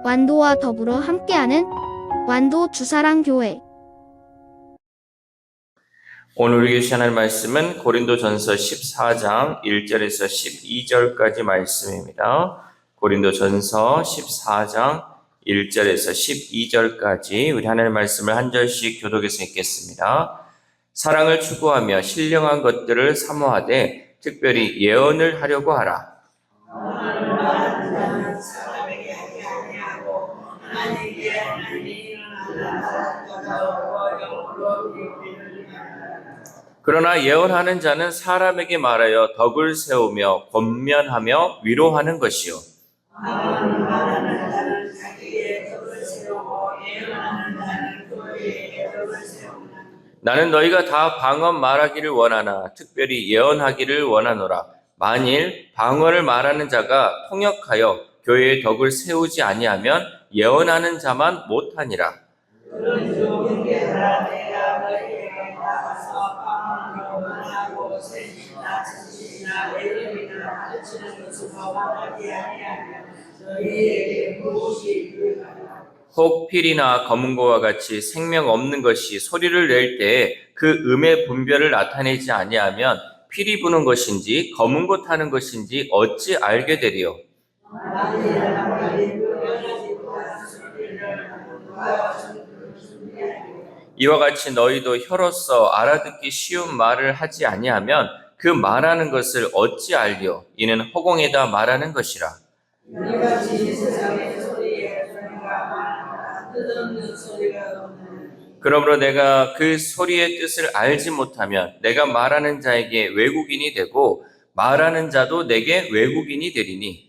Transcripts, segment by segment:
완도와 더불어 함께하는 완도 주사랑교회. 오늘 우리 교시 하나님 말씀은 고린도전서 14장 1절에서 12절까지 말씀입니다. 고린도전서 14장 1절에서 12절까지 우리 하나님의 말씀을 한 절씩 교독해서 읽겠습니다. 사랑을 추구하며 신령한 것들을 사모하되 특별히 예언을 하려고 하라. 그러나 예언하는 자는 사람에게 말하여 덕을 세우며 권면하며 위로하는 것이요. 나는 너희가 다 방언 말하기를 원하나 특별히 예언하기를 원하노라. 만일 방언을 말하는 자가 통역하여 교회의 덕을 세우지 아니하면 예언하는 자만 못하니라. 혹 필이나 검은고와 같이 생명 없는 것이 소리를 낼 때에 그 음의 분별을 나타내지 아니하면 필이 부는 것인지 검은고 타는 것인지 어찌 알게 되리요? 이와 같이 너희도 혀로서 알아듣기 쉬운 말을 하지 아니하면 그 말하는 것을 어찌 알리요? 이는 허공에다 말하는 것이라. 그러므로 내가 그 소리의 뜻을 알지 못하면 내가 말하는 자에게 외국인이 되고 말하는 자도 내게 외국인이 되리니.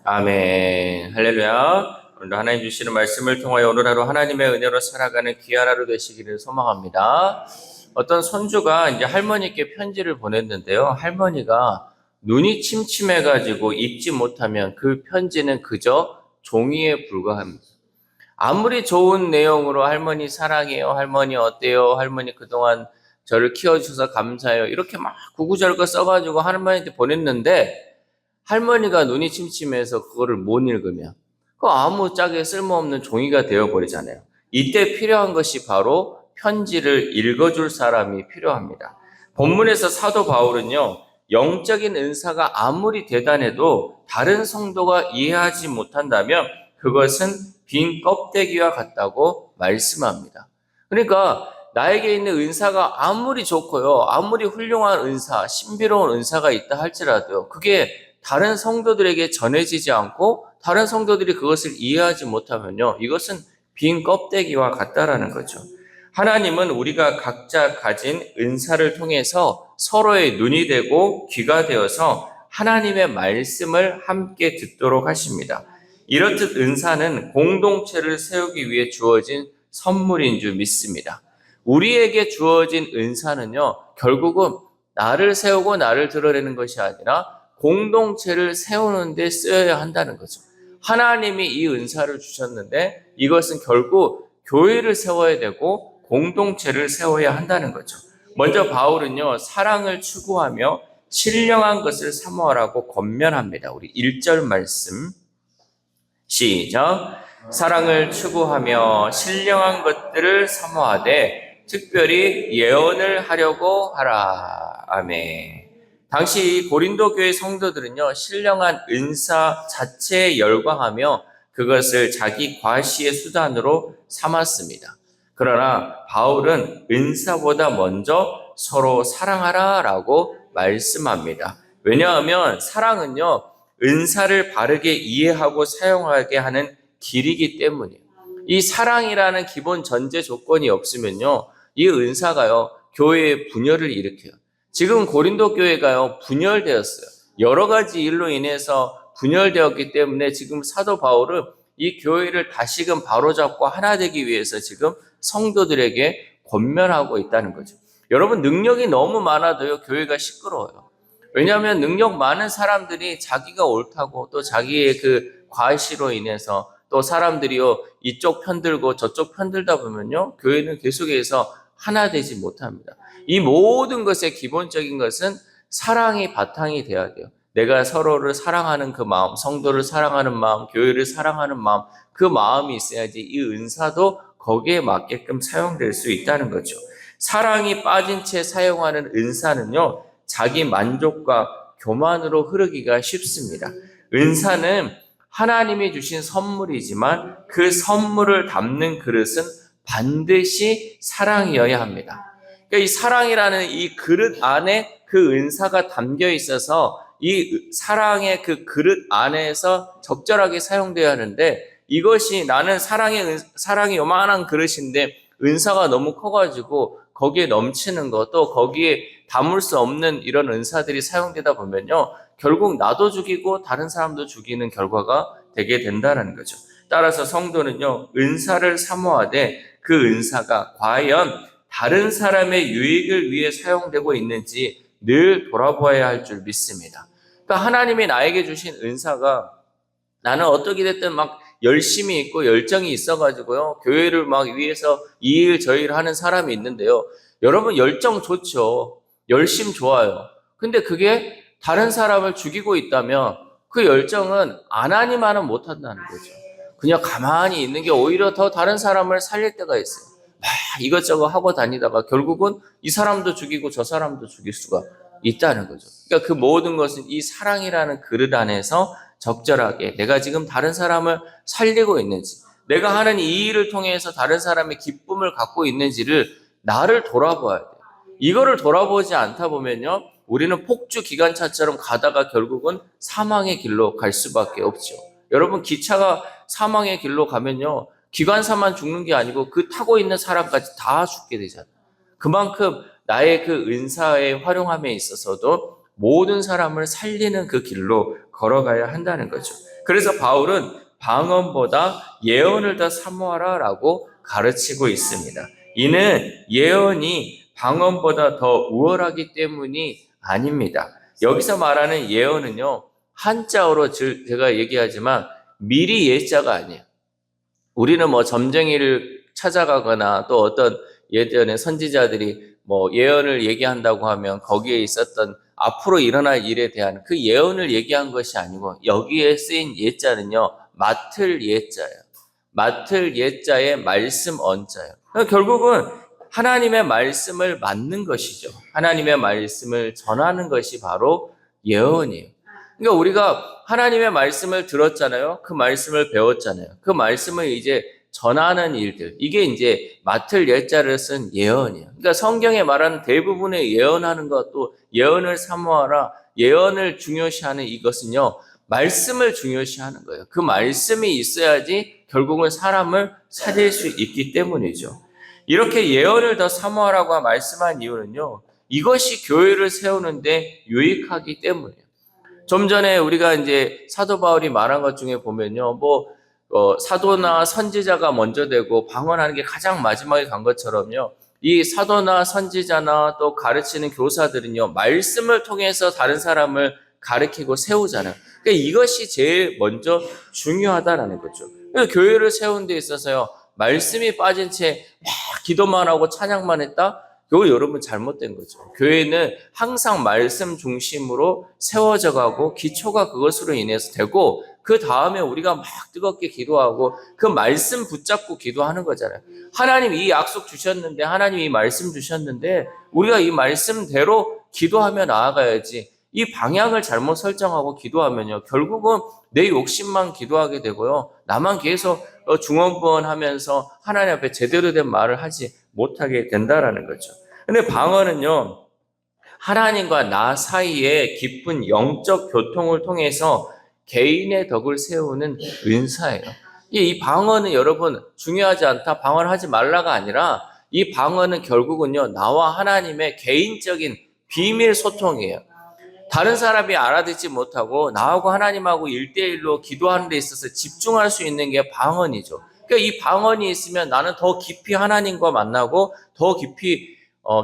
아멘. 할렐루야. 오늘도 하나님 주시는 말씀을 통하여 오늘 하루 하나님의 은혜로 살아가는 귀한 하루 되시기를 소망합니다. 어떤 손주가 이제 할머니께 편지를 보냈는데요. 할머니가 눈이 침침해가지고 읽지 못하면 그 편지는 그저 종이에 불과합니다. 아무리 좋은 내용으로 할머니 사랑해요, 할머니 어때요, 할머니 그동안 저를 키워주셔서 감사해요, 이렇게 막 구구절거 써가지고 할머니한테 보냈는데 할머니가 눈이 침침해서 그거를 못 읽으면 그거 아무짝에 쓸모없는 종이가 되어버리잖아요. 이때 필요한 것이 바로 편지를 읽어줄 사람이 필요합니다. 본문에서 사도 바울은요, 영적인 은사가 아무리 대단해도 다른 성도가 이해하지 못한다면 그것은 빈 껍데기와 같다고 말씀합니다. 그러니까 나에게 있는 은사가 아무리 좋고요, 아무리 훌륭한 은사, 신비로운 은사가 있다 할지라도요, 그게 다른 성도들에게 전해지지 않고 다른 성도들이 그것을 이해하지 못하면요, 이것은 빈 껍데기와 같다라는 거죠. 하나님은 우리가 각자 가진 은사를 통해서 서로의 눈이 되고 귀가 되어서 하나님의 말씀을 함께 듣도록 하십니다. 이렇듯 은사는 공동체를 세우기 위해 주어진 선물인 줄 믿습니다. 우리에게 주어진 은사는요, 결국은 나를 세우고 나를 드러내는 것이 아니라 공동체를 세우는 데 쓰여야 한다는 거죠. 하나님이 이 은사를 주셨는데 이것은 결국 교회를 세워야 되고 공동체를 세워야 한다는 거죠. 먼저 바울은요, 사랑을 추구하며 신령한 것을 사모하라고 권면합니다. 우리 1절 말씀 시작. 사랑을 추구하며 신령한 것들을 사모하되 특별히 예언을 하려고 하라. 아멘. 당시 고린도 교회 성도들은요, 신령한 은사 자체에 열광하며 그것을 자기 과시의 수단으로 삼았습니다. 그러나 바울은 은사보다 먼저 서로 사랑하라라고 말씀합니다. 왜냐하면 사랑은요, 은사를 바르게 이해하고 사용하게 하는 길이기 때문이에요. 이 사랑이라는 기본 전제 조건이 없으면요, 이 은사가요, 교회의 분열을 일으켜요. 지금 고린도 교회가요, 분열되었어요. 여러 가지 일로 인해서 분열되었기 때문에 지금 사도 바울은 이 교회를 다시금 바로잡고 하나 되기 위해서 지금 성도들에게 권면하고 있다는 거죠. 여러분, 능력이 너무 많아도요, 교회가 시끄러워요. 왜냐하면 능력 많은 사람들이 자기가 옳다고 또 자기의 그 과시로 인해서 또 사람들이요, 이쪽 편들고 저쪽 편들다 보면요, 교회는 계속해서 하나 되지 못합니다. 이 모든 것의 기본적인 것은 사랑이 바탕이 돼야 돼요. 내가 서로를 사랑하는 그 마음, 성도를 사랑하는 마음, 교회를 사랑하는 마음, 그 마음이 있어야지 이 은사도 거기에 맞게끔 사용될 수 있다는 거죠. 사랑이 빠진 채 사용하는 은사는요, 자기 만족과 교만으로 흐르기가 쉽습니다. 은사는 하나님이 주신 선물이지만 그 선물을 담는 그릇은 반드시 사랑이어야 합니다. 그러니까 이 사랑이라는 이 그릇 안에 그 은사가 담겨 있어서 이 사랑의 그 그릇 안에서 적절하게 사용되어야 하는데, 이것이 나는 사랑이 요만한 그릇인데 은사가 너무 커가지고 거기에 넘치는 것, 또 거기에 담을 수 없는 이런 은사들이 사용되다 보면요, 결국 나도 죽이고 다른 사람도 죽이는 결과가 되게 된다는 거죠. 따라서 성도는요, 은사를 사모하되 그 은사가 과연 다른 사람의 유익을 위해 사용되고 있는지 늘 돌아보아야 할 줄 믿습니다. 그러니까 하나님이 나에게 주신 은사가, 나는 어떻게 됐든 막 열심히 있고 열정이 있어가지고요, 교회를 막 위해서 이 일 저 일 하는 사람이 있는데요, 여러분 열정 좋죠. 열심 좋아요. 근데 그게 다른 사람을 죽이고 있다면 그 열정은 안 하니만은 못한다는 거죠. 그냥 가만히 있는 게 오히려 더 다른 사람을 살릴 때가 있어요. 막 이것저것 하고 다니다가 결국은 이 사람도 죽이고 저 사람도 죽일 수가 있다는 거죠. 그러니까 그 모든 것은 이 사랑이라는 그릇 안에서 적절하게 내가 지금 다른 사람을 살리고 있는지, 내가 하는 이 일을 통해서 다른 사람의 기쁨을 갖고 있는지를 나를 돌아봐야 돼요. 이거를 돌아보지 않다 보면요, 우리는 폭주 기관차처럼 가다가 결국은 사망의 길로 갈 수밖에 없죠. 여러분, 기차가 사망의 길로 가면요, 기관사만 죽는 게 아니고 그 타고 있는 사람까지 다 죽게 되잖아요. 그만큼 나의 그 은사의 활용함에 있어서도 모든 사람을 살리는 그 길로 걸어가야 한다는 거죠. 그래서 바울은 방언보다 예언을 더 사모하라라고 가르치고 있습니다. 이는 예언이 방언보다 더 우월하기 때문이 아닙니다. 여기서 말하는 예언은요, 한자어로 제가 얘기하지만 미리 예자가 아니에요. 우리는 뭐 점쟁이를 찾아가거나 또 어떤 예전에 선지자들이 뭐 예언을 얘기한다고 하면 거기에 있었던 앞으로 일어날 일에 대한 그 예언을 얘기한 것이 아니고, 여기에 쓰인 예자는요, 맡을 예자예요. 맡을 예자의 말씀 언자예요. 그러니까 결국은 하나님의 말씀을 맡는 것이죠. 하나님의 말씀을 전하는 것이 바로 예언이에요. 그러니까 우리가 하나님의 말씀을 들었잖아요. 그 말씀을 배웠잖아요. 그 말씀을 이제 전하는 일들, 이게 이제 맡을 예자를 쓴 예언이에요. 그러니까 성경에 말하는 대부분의 예언하는 것도 예언을 사모하라, 예언을 중요시하는 이것은요, 말씀을 중요시하는 거예요. 그 말씀이 있어야지 결국은 사람을 살릴 수 있기 때문이죠. 이렇게 예언을 더 사모하라고 말씀한 이유는요, 이것이 교회를 세우는데 유익하기 때문이에요. 좀 전에 우리가 이제 사도 바울이 말한 것 중에 보면요, 사도나 선지자가 먼저 되고 방언하는 게 가장 마지막에 간 것처럼요, 이 사도나 선지자나 또 가르치는 교사들은요, 말씀을 통해서 다른 사람을 가르치고 세우잖아요. 그러니까 이것이 제일 먼저 중요하다라는 거죠. 그래서 교회를 세우는 데 있어서요, 말씀이 빠진 채 막 기도만 하고 찬양만 했다? 그거 여러분 잘못된 거죠. 교회는 항상 말씀 중심으로 세워져 가고 기초가 그것으로 인해서 되고, 그 다음에 우리가 막 뜨겁게 기도하고 그 말씀 붙잡고 기도하는 거잖아요. 하나님 이 약속 주셨는데, 하나님 이 말씀 주셨는데 우리가 이 말씀대로 기도하며 나아가야지, 이 방향을 잘못 설정하고 기도하면요, 결국은 내 욕심만 기도하게 되고요, 나만 계속 중언부언하면서 하나님 앞에 제대로 된 말을 하지 못하게 된다라는 거죠. 근데 방언은요, 하나님과 나 사이에 깊은 영적 교통을 통해서 개인의 덕을 세우는 은사예요. 이 방언은 여러분 중요하지 않다, 방언하지 말라가 아니라, 이 방언은 결국은요, 나와 하나님의 개인적인 비밀 소통이에요. 다른 사람이 알아듣지 못하고 나하고 하나님하고 1대1로 기도하는 데 있어서 집중할 수 있는 게 방언이죠. 그러니까 이 방언이 있으면 나는 더 깊이 하나님과 만나고 더 깊이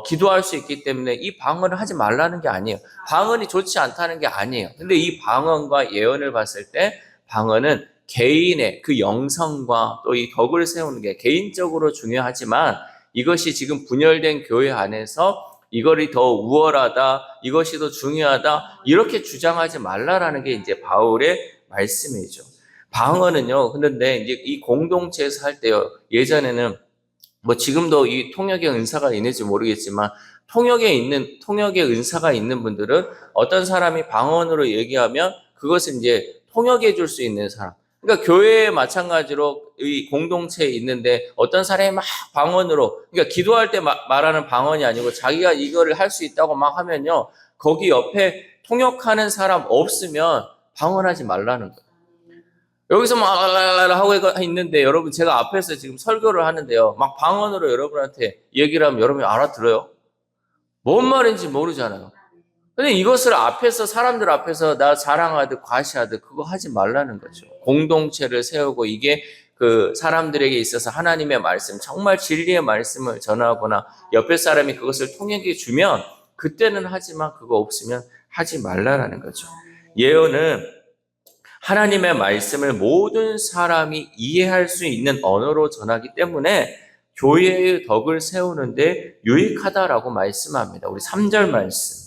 기도할 수 있기 때문에 이 방언을 하지 말라는 게 아니에요. 방언이 좋지 않다는 게 아니에요. 근데 이 방언과 예언을 봤을 때 방언은 개인의 그 영성과 또 이 덕을 세우는 게 개인적으로 중요하지만, 이것이 지금 분열된 교회 안에서 이것이 더 우월하다, 이것이 더 중요하다, 이렇게 주장하지 말라라는 게 이제 바울의 말씀이죠. 방언은요, 근데 이제 이 공동체에서 할 때요, 예전에는 뭐 지금도 이 통역의 은사가 있는지 모르겠지만, 통역의 은사가 있는 분들은 어떤 사람이 방언으로 얘기하면 그것을 이제 통역해 줄 수 있는 사람. 그러니까 교회에 마찬가지로 이 공동체에 있는데 어떤 사람이 막 방언으로, 그러니까 기도할 때 말하는 방언이 아니고 자기가 이거를 할 수 있다고 막 하면요, 거기 옆에 통역하는 사람 없으면 방언하지 말라는 거예요. 여기서 막 하고 있는데 여러분, 제가 앞에서 지금 설교를 하는데요, 막 방언으로 여러분한테 얘기를 하면 여러분이 알아들어요? 뭔 말인지 모르잖아요. 근데 이것을 앞에서, 사람들 앞에서 나 자랑하듯 과시하듯 그거 하지 말라는 거죠. 공동체를 세우고 이게 그 사람들에게 있어서 하나님의 말씀, 정말 진리의 말씀을 전하거나 옆에 사람이 그것을 통역해 주면 그때는 하지만 그거 없으면 하지 말라는 거죠. 예언은 하나님의 말씀을 모든 사람이 이해할 수 있는 언어로 전하기 때문에 교회의 덕을 세우는데 유익하다라고 말씀합니다. 우리 3절 말씀.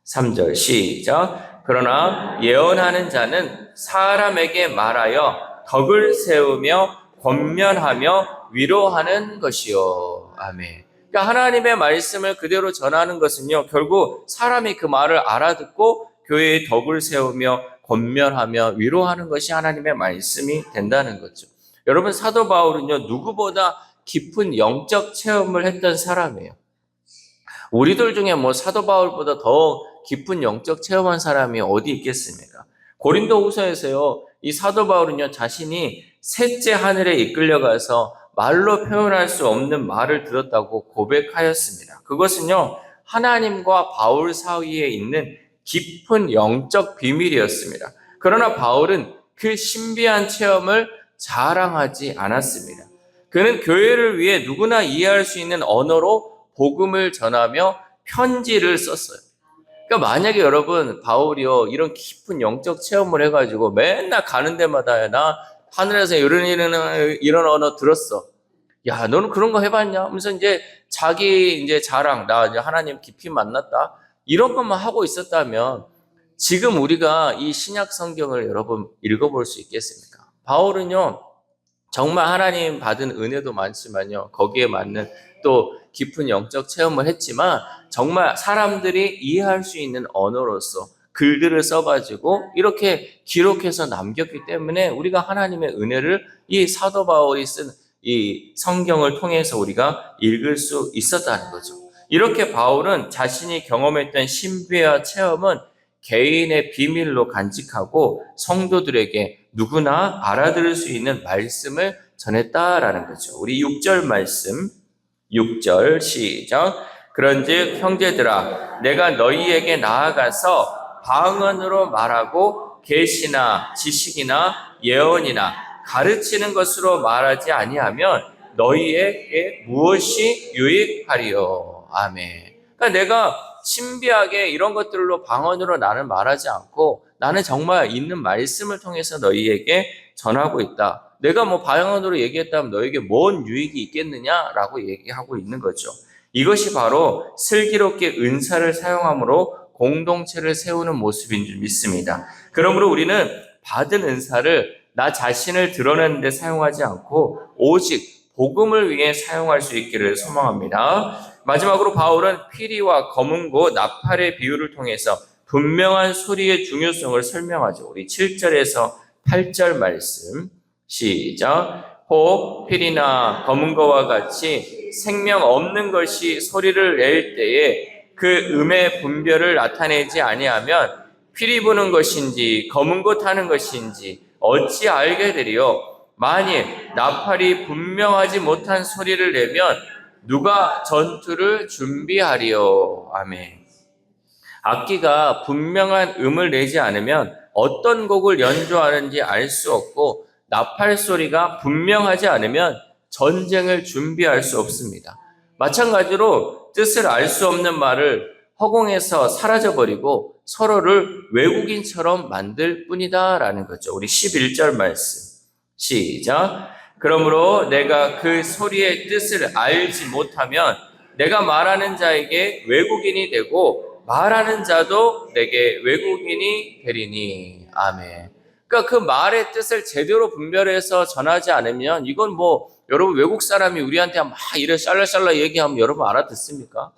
3절 시작. 그러나 예언하는 자는 사람에게 말하여 덕을 세우며 권면하며 위로하는 것이요. 아멘. 그러니까 하나님의 말씀을 그대로 전하는 것은요, 결국 사람이 그 말을 알아듣고 교회의 덕을 세우며 권면하며 위로하는 것이 하나님의 말씀이 된다는 거죠. 여러분, 사도 바울은요, 누구보다 깊은 영적 체험을 했던 사람이에요. 우리들 중에 뭐 사도 바울보다 더 깊은 영적 체험한 사람이 어디 있겠습니까? 고린도후서에서요, 이 사도 바울은요, 자신이 셋째 하늘에 이끌려가서 말로 표현할 수 없는 말을 들었다고 고백하였습니다. 그것은요, 하나님과 바울 사이에 있는 깊은 영적 비밀이었습니다. 그러나 바울은 그 신비한 체험을 자랑하지 않았습니다. 그는 교회를 위해 누구나 이해할 수 있는 언어로 복음을 전하며 편지를 썼어요. 그러니까 만약에 여러분, 바울이요, 이런 깊은 영적 체험을 해가지고 맨날 가는 데마다 나 하늘에서 이런 언어 들었어. 야, 너는 그런 거 해봤냐? 하면서 이제 자기 이제 자랑, 나 이제 하나님 깊이 만났다, 이런 것만 하고 있었다면 지금 우리가 이 신약 성경을 여러분 읽어볼 수 있겠습니까? 바울은요, 정말 하나님 받은 은혜도 많지만요, 거기에 맞는 또 깊은 영적 체험을 했지만 정말 사람들이 이해할 수 있는 언어로서 글들을 써가지고 이렇게 기록해서 남겼기 때문에 우리가 하나님의 은혜를 이 사도 바울이 쓴 이 성경을 통해서 우리가 읽을 수 있었다는 거죠. 이렇게 바울은 자신이 경험했던 신비와 체험은 개인의 비밀로 간직하고 성도들에게 누구나 알아들을 수 있는 말씀을 전했다라는 거죠. 우리 6절 말씀, 6절 시작. 그런즉 형제들아, 내가 너희에게 나아가서 방언으로 말하고 계시나 지식이나 예언이나 가르치는 것으로 말하지 아니하면 너희에게 무엇이 유익하리요. 아멘. 그러니까 내가 신비하게 이런 것들로 방언으로 나는 말하지 않고 나는 정말 있는 말씀을 통해서 너희에게 전하고 있다. 내가 뭐 방언으로 얘기했다면 너에게 뭔 유익이 있겠느냐라고 얘기하고 있는 거죠. 이것이 바로 슬기롭게 은사를 사용함으로 공동체를 세우는 모습인 줄 믿습니다. 그러므로 우리는 받은 은사를 나 자신을 드러내는 데 사용하지 않고 오직 복음을 위해 사용할 수 있기를 소망합니다. 마지막으로 바울은 피리와 검은고 나팔의 비유를 통해서 분명한 소리의 중요성을 설명하죠. 우리 7절에서 8절 말씀 시작. 혹 피리나 검은고와 같이 생명 없는 것이 소리를 낼 때에 그 음의 분별을 나타내지 아니하면 피리 부는 것인지 검은고 타는 것인지 어찌 알게 되리요? 만일 나팔이 분명하지 못한 소리를 내면 누가 전투를 준비하리요? 아멘. 악기가 분명한 음을 내지 않으면 어떤 곡을 연주하는지 알 수 없고 나팔 소리가 분명하지 않으면 전쟁을 준비할 수 없습니다. 마찬가지로 뜻을 알 수 없는 말을 허공에서 사라져버리고 서로를 외국인처럼 만들 뿐이다라는 거죠. 우리 11절 말씀 시작. 그러므로 내가 그 소리의 뜻을 알지 못하면 내가 말하는 자에게 외국인이 되고 말하는 자도 내게 외국인이 되리니. 아멘. 그러니까 그 말의 뜻을 제대로 분별해서 전하지 않으면 이건 뭐 여러분 외국 사람이 우리한테 막 이래 샬라샬라 얘기하면 여러분 알아듣습니까?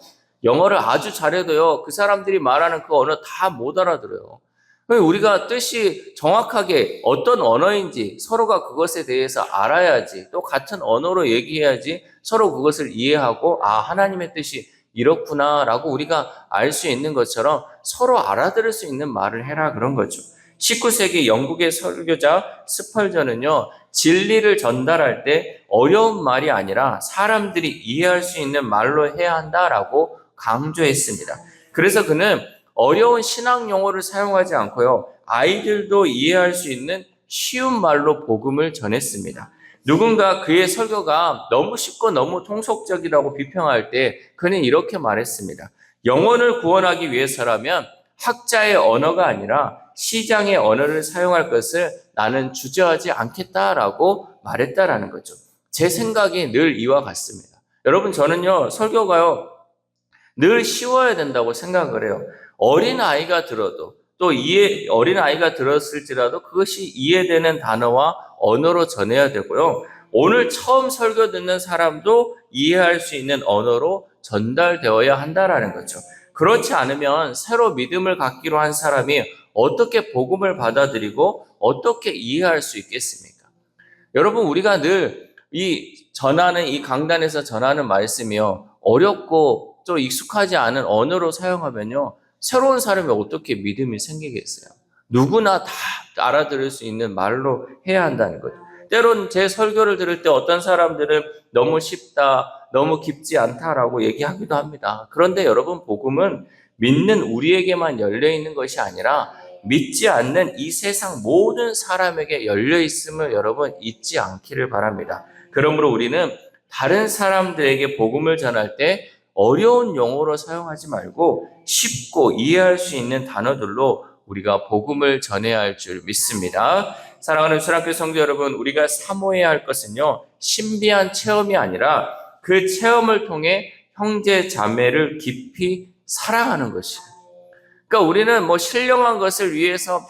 영어를 아주 잘해도요 그 사람들이 말하는 그 언어 다 못 알아들어요. 우리가 뜻이 정확하게 어떤 언어인지 서로가 그것에 대해서 알아야지, 또 같은 언어로 얘기해야지 서로 그것을 이해하고 아 하나님의 뜻이 이렇구나라고 우리가 알 수 있는 것처럼 서로 알아들을 수 있는 말을 해라 그런 거죠. 19세기 영국의 설교자 스펄전은요 진리를 전달할 때 어려운 말이 아니라 사람들이 이해할 수 있는 말로 해야 한다라고 강조했습니다. 그래서 그는 어려운 신학 용어를 사용하지 않고요. 아이들도 이해할 수 있는 쉬운 말로 복음을 전했습니다. 누군가 그의 설교가 너무 쉽고 너무 통속적이라고 비평할 때 그는 이렇게 말했습니다. 영혼을 구원하기 위해서라면 학자의 언어가 아니라 시장의 언어를 사용할 것을 나는 주저하지 않겠다라고 말했다라는 거죠. 제 생각이 늘 이와 같습니다. 여러분 저는요 설교가요 늘 쉬워야 된다고 생각을 해요. 어린아이가 들어도 또 어린아이가 들었을지라도 그것이 이해되는 단어와 언어로 전해야 되고요. 오늘 처음 설교 듣는 사람도 이해할 수 있는 언어로 전달되어야 한다라는 거죠. 그렇지 않으면 새로 믿음을 갖기로 한 사람이 어떻게 복음을 받아들이고 어떻게 이해할 수 있겠습니까? 여러분 우리가 늘 이 강단에서 전하는 말씀이요 어렵고 또 익숙하지 않은 언어로 사용하면요 새로운 사람이 어떻게 믿음이 생기겠어요? 누구나 다 알아들을 수 있는 말로 해야 한다는 거죠. 때론 제 설교를 들을 때 어떤 사람들은 너무 쉽다, 너무 깊지 않다라고 얘기하기도 합니다. 그런데 여러분 복음은 믿는 우리에게만 열려 있는 것이 아니라 믿지 않는 이 세상 모든 사람에게 열려 있음을 여러분 잊지 않기를 바랍니다. 그러므로 우리는 다른 사람들에게 복음을 전할 때 어려운 용어로 사용하지 말고 쉽고 이해할 수 있는 단어들로 우리가 복음을 전해야 할 줄 믿습니다. 사랑하는 수랑교회 성도 여러분, 우리가 사모해야 할 것은요, 신비한 체험이 아니라 그 체험을 통해 형제 자매를 깊이 사랑하는 것이에요. 그러니까 우리는 뭐 신령한 것을 위해서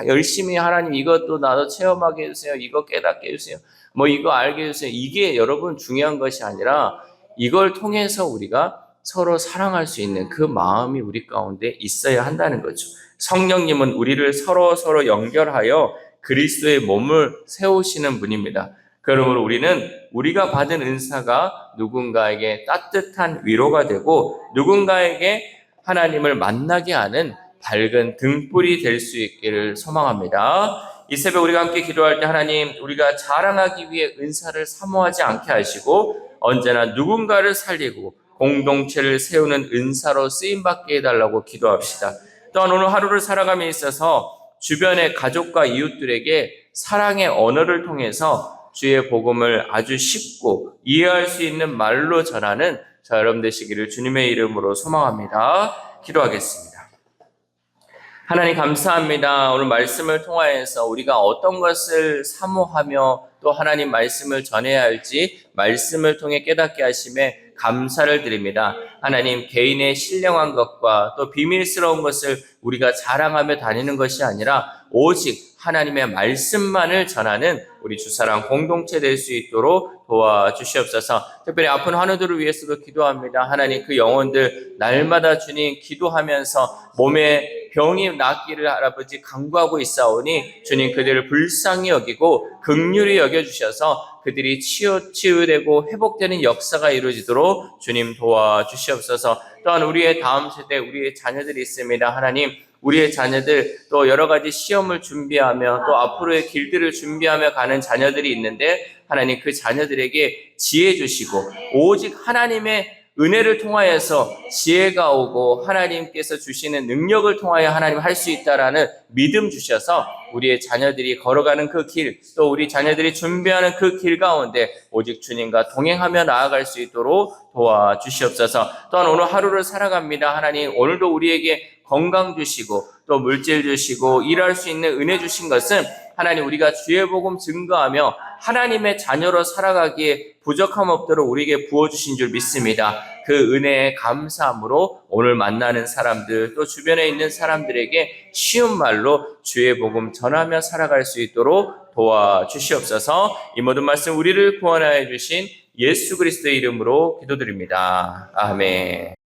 열심히 하나님 이것도 나도 체험하게 해주세요. 이거 깨닫게 해주세요. 뭐 이거 알게 해주세요. 이게 여러분 중요한 것이 아니라 이걸 통해서 우리가 서로 사랑할 수 있는 그 마음이 우리 가운데 있어야 한다는 거죠. 성령님은 우리를 서로 연결하여 그리스도의 몸을 세우시는 분입니다. 그러므로 우리는 우리가 받은 은사가 누군가에게 따뜻한 위로가 되고 누군가에게 하나님을 만나게 하는 밝은 등불이 될 수 있기를 소망합니다. 이 새벽 우리가 함께 기도할 때 하나님 우리가 자랑하기 위해 은사를 사모하지 않게 하시고 언제나 누군가를 살리고 공동체를 세우는 은사로 쓰임받게 해달라고 기도합시다. 또한 오늘 하루를 살아감에 있어서 주변의 가족과 이웃들에게 사랑의 언어를 통해서 주의 복음을 아주 쉽고 이해할 수 있는 말로 전하는 저 여러분 되시기를 주님의 이름으로 소망합니다. 기도하겠습니다. 하나님 감사합니다. 오늘 말씀을 통하여서 우리가 어떤 것을 사모하며 또 하나님 말씀을 전해야 할지 말씀을 통해 깨닫게 하심에 감사를 드립니다. 하나님 개인의 신령한 것과 또 비밀스러운 것을 우리가 자랑하며 다니는 것이 아니라 오직 하나님의 말씀만을 전하는 우리 주사랑 공동체 될 수 있도록 도와주시옵소서. 특별히 아픈 환우들을 위해서도 기도합니다. 하나님 그 영혼들 날마다 주님 기도하면서 몸에 병이 낫기를 아버지 간구하고 있사오니 주님 그들을 불쌍히 여기고 긍휼히 여겨주셔서 그들이 치유되고 회복되는 역사가 이루어지도록 주님 도와주시옵소서. 또한 우리의 다음 세대 우리의 자녀들이 있습니다. 하나님 우리의 자녀들 또 여러 가지 시험을 준비하며 또 앞으로의 길들을 준비하며 가는 자녀들이 있는데 하나님 그 자녀들에게 지혜 주시고 오직 하나님의 은혜를 통하여서 지혜가 오고 하나님께서 주시는 능력을 통하여 하나님 할 수 있다라는 믿음 주셔서 우리의 자녀들이 걸어가는 그 길, 또 우리 자녀들이 준비하는 그 길 가운데 오직 주님과 동행하며 나아갈 수 있도록 도와주시옵소서. 또한 오늘 하루를 살아갑니다. 하나님, 오늘도 우리에게 건강 주시고 또 물질 주시고 일할 수 있는 은혜 주신 것은 하나님, 우리가 주의 복음 증거하며 하나님의 자녀로 살아가기에 부족함 없도록 우리에게 부어주신 줄 믿습니다. 그 은혜에 감사함으로 오늘 만나는 사람들, 또 주변에 있는 사람들에게 쉬운 말로 주의 복음 전하며 살아갈 수 있도록 도와주시옵소서. 이 모든 말씀 우리를 구원하여 주신 예수 그리스도의 이름으로 기도드립니다. 아멘.